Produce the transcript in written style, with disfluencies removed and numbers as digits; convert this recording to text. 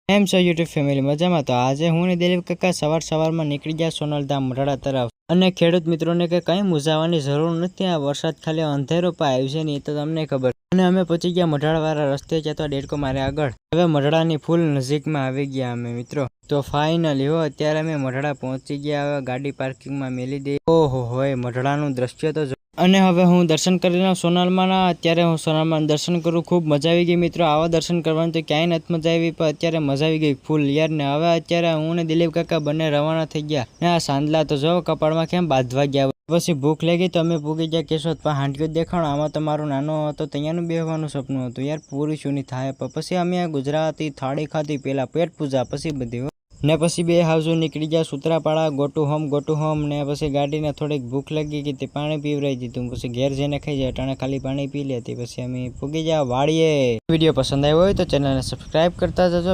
એમ છો YouTube family મજામાં? તો આજે હું ને દિલીપ કાકા સવારમાં નીકળી ગયા સોનલધામ મઢડા તરફ। અને ખેડૂત મિત્રોને કે કંઈ મૂંઝાવાની જરૂર નથી, આ વરસાદ ખાલી અંધેરો પર આવ્યું છે ને એ તો તમને ખબર। અને અમે પહોંચી ગયા મઢડાવાળા રસ્તે, જતો દેડકો મારે આગળ। હવે મઢડાની ફૂલ નજીકમાં આવી ગયા અમે મિત્રો। તો ફાઇનલી અત્યારે અમે મઢડા પહોંચી ગયા। હવે ગાડી પાર્કિંગમાં મેલી દઈ। ઓહો હોય મઢડાનું દ્રશ્ય તો અને હવે હું દર્શન કરી લઉં સોનલમાના। અત્યારે હું સોનલમાના દર્શન કરું, ખૂબ મજા આવી ગઈ મિત્રો। આવા દર્શન કરવાની તો ક્યાંય નથી મજા આવી, પણ અત્યારે મજા આવી ગઈ ફૂલ યાર ને। હવે અત્યારે હું ને દિલીપ કાકા બંને રવાના થઈ ગયા ને આ સાંદલા તો જો કપાળમાં કેમ બાંધવા ગયા। પછી ભૂખ લાગી તો અમે પૂગી ગયા કેશોદ, પણ હાંડિયો દેખાણો। આમાં તો મારું નાનો હતો ત્યાંનું બેહવાનું સપનું હતું યાર, પૂરી શુની થાય। પછી અમે ગુજરાતી થાળી ખાધી, પેલા પેટ પૂજા, પછી બધી ને પછી બે હાવજુ નીકળી ગયા સૂત્રાપાડા, ગોટુ હોમ ને પછી ગાડીને થોડીક ભૂખ લાગી ગઈ તે પાણી પીવરાઈ દીધું। પછી ઘેર જઈને ખાઈ જાય, અટાણે ખાલી પાણી પી લેતી। પછી અમે પૂગી ગયા વાડીએ। વિડીયો પસંદ આવ્યો હોય તો ચેનલને સબસ્ક્રાઈબ કરતા જજો।